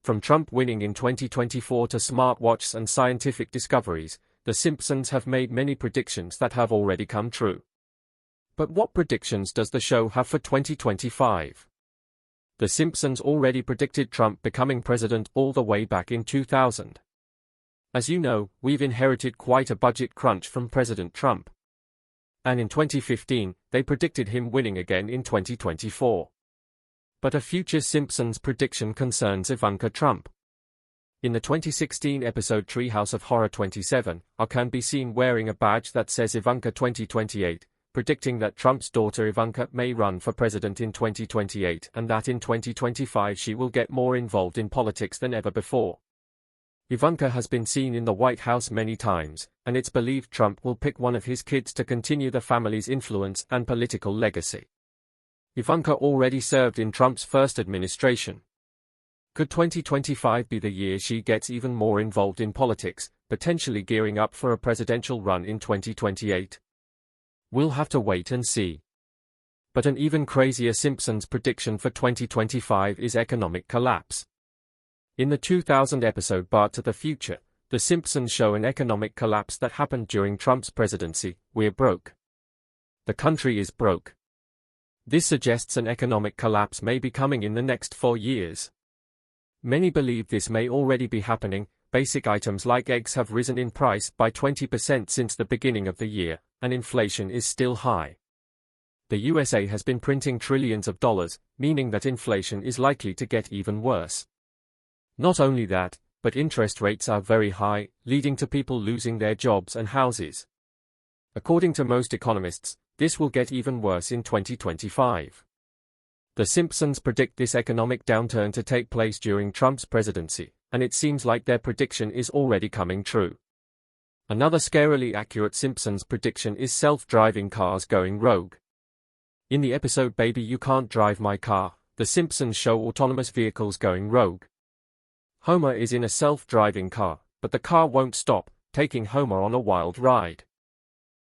From Trump winning in 2024 to smartwatches and scientific discoveries, The Simpsons have made many predictions that have already come true. But what predictions does the show have for 2025? The Simpsons already predicted Trump becoming president all the way back in 2000. As you know, we've inherited quite a budget crunch from President Trump. And in 2015, they predicted him winning again in 2024. But a future Simpsons prediction concerns Ivanka Trump. In the 2016 episode Treehouse of Horror 27, I can be seen wearing a badge that says Ivanka 2028, predicting that Trump's daughter Ivanka may run for president in 2028 and that in 2025 she will get more involved in politics than ever before. Ivanka has been seen in the White House many times, and it's believed Trump will pick one of his kids to continue the family's influence and political legacy. Ivanka already served in Trump's first administration. Could 2025 be the year she gets even more involved in politics, potentially gearing up for a presidential run in 2028? We'll have to wait and see. But an even crazier Simpsons prediction for 2025 is economic collapse. In the 2000 episode Back to the Future, The Simpsons show an economic collapse that happened during Trump's presidency. We're broke. The country is broke. This suggests an economic collapse may be coming in the next 4 years. Many believe this may already be happening. Basic items like eggs have risen in price by 20% since the beginning of the year, and inflation is still high. The USA has been printing trillions of dollars, meaning that inflation is likely to get even worse. Not only that, but interest rates are very high, leading to people losing their jobs and houses. According to most economists, this will get even worse in 2025. The Simpsons predict this economic downturn to take place during Trump's presidency, and it seems like their prediction is already coming true. Another scarily accurate Simpsons prediction is self-driving cars going rogue. In the episode Baby You Can't Drive My Car, The Simpsons show autonomous vehicles going rogue. Homer is in a self-driving car, but the car won't stop, taking Homer on a wild ride.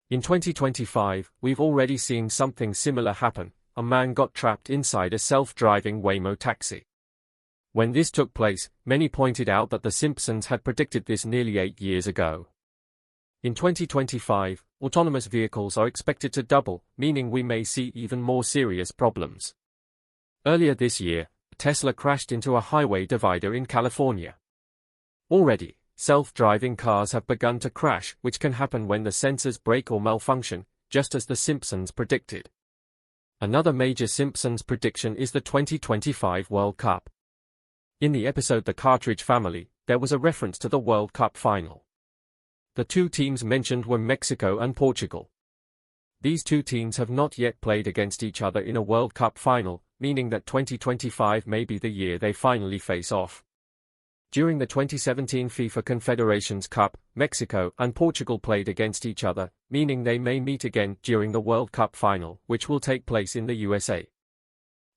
In 2025, we've already seen something similar happen. A man got trapped inside a self-driving Waymo taxi. When this took place, many pointed out that The Simpsons had predicted this nearly 8 years ago. In 2025, autonomous vehicles are expected to double, meaning we may see even more serious problems. Earlier this year, a Tesla crashed into a highway divider in California. Already, self-driving cars have begun to crash, which can happen when the sensors break or malfunction, just as The Simpsons predicted. Another major Simpsons prediction is the 2025 World Cup. In the episode The Cartridge Family, there was a reference to the World Cup final. The two teams mentioned were Mexico and Portugal. These two teams have not yet played against each other in a World Cup final, meaning that 2025 may be the year they finally face off. During the 2017 FIFA Confederations Cup, Mexico and Portugal played against each other, meaning they may meet again during the World Cup final, which will take place in the USA.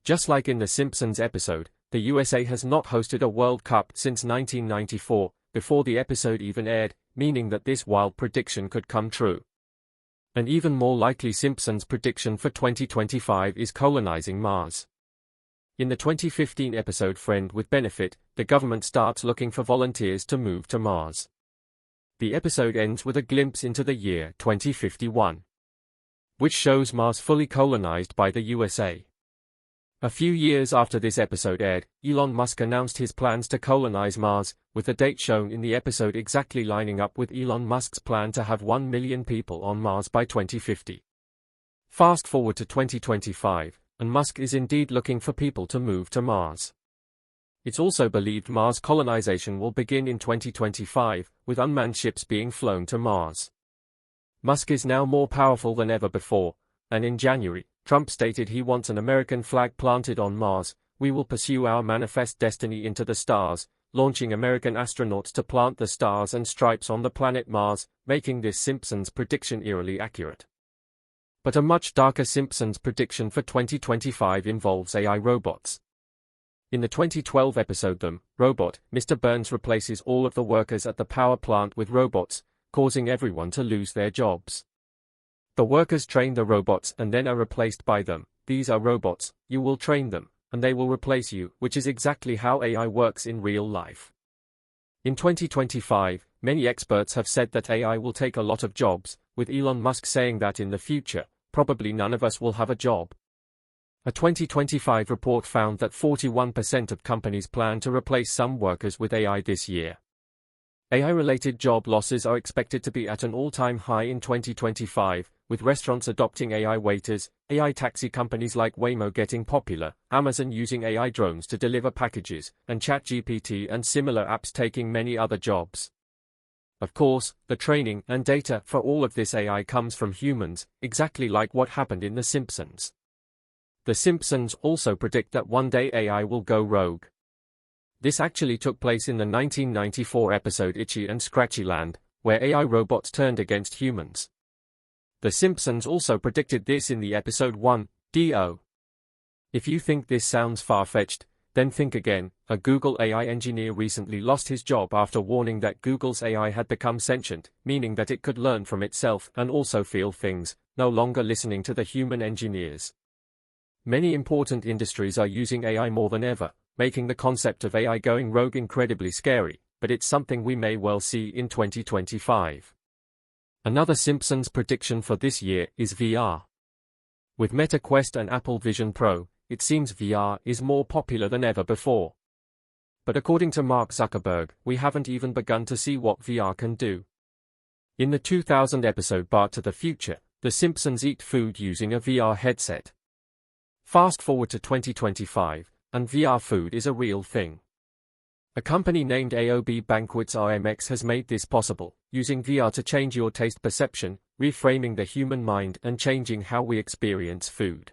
Just like in the Simpsons episode, the USA has not hosted a World Cup since 1994, before the episode even aired, meaning that this wild prediction could come true. An even more likely Simpsons prediction for 2025 is colonizing Mars. In the 2015 episode Friend with Benefit, the government starts looking for volunteers to move to Mars. The episode ends with a glimpse into the year 2051, which shows Mars fully colonized by the USA. A few years after this episode aired, Elon Musk announced his plans to colonize Mars, with the date shown in the episode exactly lining up with Elon Musk's plan to have 1 million people on Mars by 2050. Fast forward to 2025, and Musk is indeed looking for people to move to Mars. It's also believed Mars colonization will begin in 2025, with unmanned ships being flown to Mars. Musk is now more powerful than ever before, and in January, Trump stated he wants an American flag planted on Mars. We will pursue our manifest destiny into the stars, launching American astronauts to plant the stars and stripes on the planet Mars, making this Simpsons prediction eerily accurate. But a much darker Simpsons prediction for 2025 involves AI robots. In the 2012 episode Them, Robot, Mr. Burns replaces all of the workers at the power plant with robots, causing everyone to lose their jobs. The workers train the robots and then are replaced by them. These are robots, you will train them, and they will replace you, which is exactly how AI works in real life. In 2025, many experts have said that AI will take a lot of jobs, with Elon Musk saying that in the future, probably none of us will have a job. A 2025 report found that 41% of companies plan to replace some workers with AI this year. AI-related job losses are expected to be at an all-time high in 2025, with restaurants adopting AI waiters, AI taxi companies like Waymo getting popular, Amazon using AI drones to deliver packages, and ChatGPT and similar apps taking many other jobs. Of course, the training and data for all of this AI comes from humans, exactly like what happened in The Simpsons. The Simpsons also predict that one day AI will go rogue. This actually took place in the 1994 episode Itchy and Scratchy Land, where AI robots turned against humans. The Simpsons also predicted this in the episode 1.0. If you think this sounds far-fetched, then think again. A Google AI engineer recently lost his job after warning that Google's AI had become sentient, meaning that it could learn from itself and also feel things, no longer listening to the human engineers. Many important industries are using AI more than ever, making the concept of AI going rogue incredibly scary, but it's something we may well see in 2025. Another Simpsons prediction for this year is VR. With Meta Quest and Apple Vision Pro, it seems VR is more popular than ever before. But according to Mark Zuckerberg, we haven't even begun to see what VR can do. In the 2000 episode Back to the Future, the Simpsons eat food using a VR headset. Fast forward to 2025, and VR food is a real thing. A company named AOB Banquets RMX has made this possible, using VR to change your taste perception, reframing the human mind and changing how we experience food.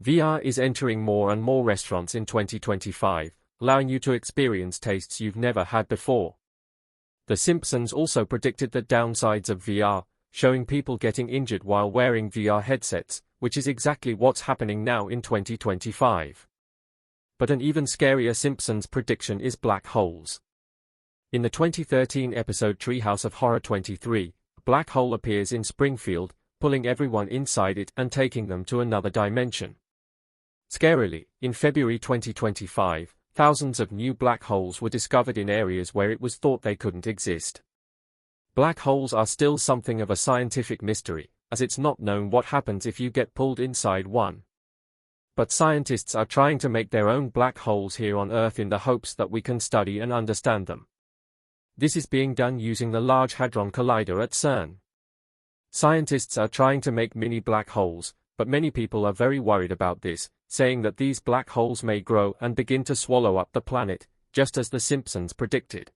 VR is entering more and more restaurants in 2025, allowing you to experience tastes you've never had before. The Simpsons also predicted the downsides of VR, showing people getting injured while wearing VR headsets, which is exactly what's happening now in 2025. But an even scarier Simpsons prediction is black holes. In the 2013 episode Treehouse of Horror 23, a black hole appears in Springfield, pulling everyone inside it and taking them to another dimension. Scarily, in February 2025, thousands of new black holes were discovered in areas where it was thought they couldn't exist. Black holes are still something of a scientific mystery, as it's not known what happens if you get pulled inside one. But scientists are trying to make their own black holes here on Earth in the hopes that we can study and understand them. This is being done using the Large Hadron Collider at CERN. Scientists are trying to make mini black holes, but many people are very worried about this, saying that these black holes may grow and begin to swallow up the planet, just as The Simpsons predicted.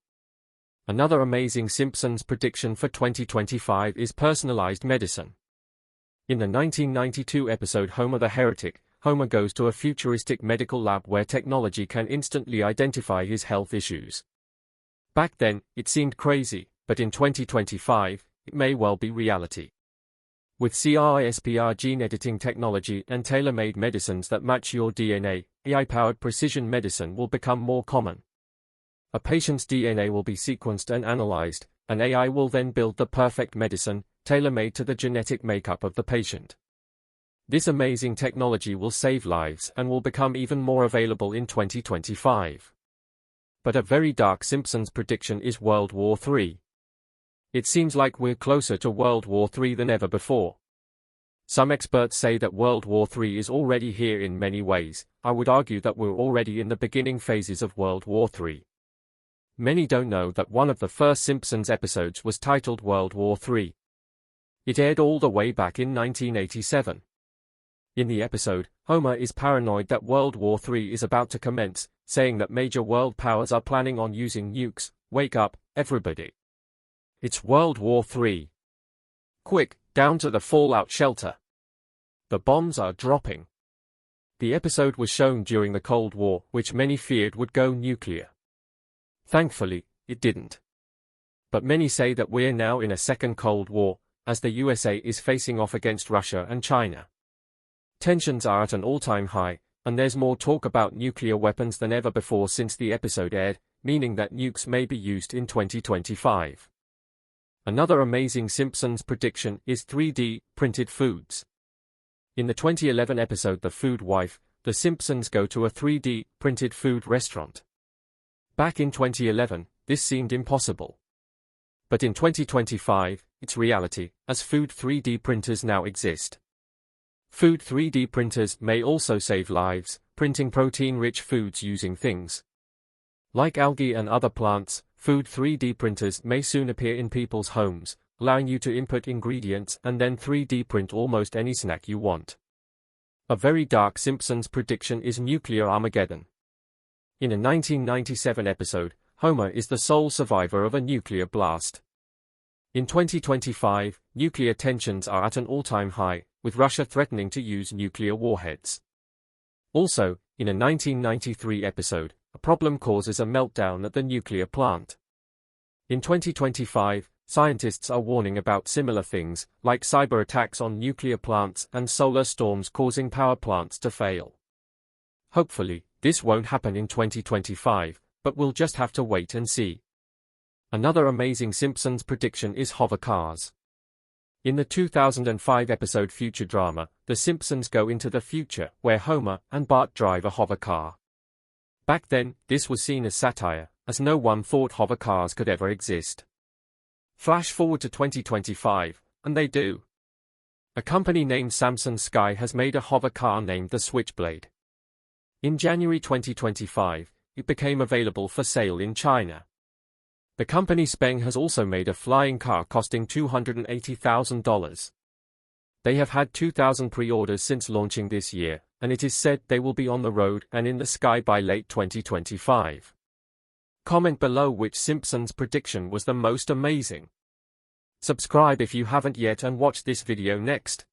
Another amazing Simpsons prediction for 2025 is personalized medicine. In the 1992 episode Homer the Heretic, Homer goes to a futuristic medical lab where technology can instantly identify his health issues. Back then, it seemed crazy, but in 2025, it may well be reality. With CRISPR gene editing technology and tailor-made medicines that match your DNA, AI-powered precision medicine will become more common. A patient's DNA will be sequenced and analyzed, and AI will then build the perfect medicine, tailor-made to the genetic makeup of the patient. This amazing technology will save lives and will become even more available in 2025. But a very dark Simpsons prediction is World War III. It seems like we're closer to World War III than ever before. Some experts say that World War III is already here in many ways. I would argue that we're already in the beginning phases of World War III. Many don't know that one of the first Simpsons episodes was titled World War III. It aired all the way back in 1987. In the episode, Homer is paranoid that World War III is about to commence, saying that major world powers are planning on using nukes. Wake up, everybody. It's World War III. Quick, down to the fallout shelter. The bombs are dropping. The episode was shown during the Cold War, which many feared would go nuclear. Thankfully, it didn't. But many say that we're now in a second Cold War, as the USA is facing off against Russia and China. Tensions are at an all-time high, and there's more talk about nuclear weapons than ever before since the episode aired, meaning that nukes may be used in 2025. Another amazing Simpsons prediction is 3D printed foods. In the 2011 episode The Food Wife, The Simpsons go to a 3D printed food restaurant. Back in 2011, this seemed impossible. But in 2025, it's reality, as food 3D printers now exist. Food 3D printers may also save lives, printing protein-rich foods using things like algae and other plants. Food 3D printers may soon appear in people's homes, allowing you to input ingredients and then 3D print almost any snack you want. A very dark Simpsons prediction is nuclear Armageddon. In a 1997 episode, Homer is the sole survivor of a nuclear blast. In 2025, nuclear tensions are at an all-time high, with Russia threatening to use nuclear warheads. Also, in a 1993 episode, a problem causes a meltdown at the nuclear plant. In 2025, scientists are warning about similar things, like cyber attacks on nuclear plants and solar storms causing power plants to fail. Hopefully, this won't happen in 2025, but we'll just have to wait and see. Another amazing Simpsons prediction is hover cars. In the 2005 episode Future Drama, The Simpsons go into the future, where Homer and Bart drive a hover car. Back then, this was seen as satire, as no one thought hover cars could ever exist. Flash forward to 2025, and they do. A company named Samsung Sky has made a hover car named the Switchblade. In January 2025, it became available for sale in China. The company Speng has also made a flying car costing $280,000. They have had 2,000 pre-orders since launching this year, and it is said they will be on the road and in the sky by late 2025. Comment below which Simpsons prediction was the most amazing. Subscribe if you haven't yet and watch this video next.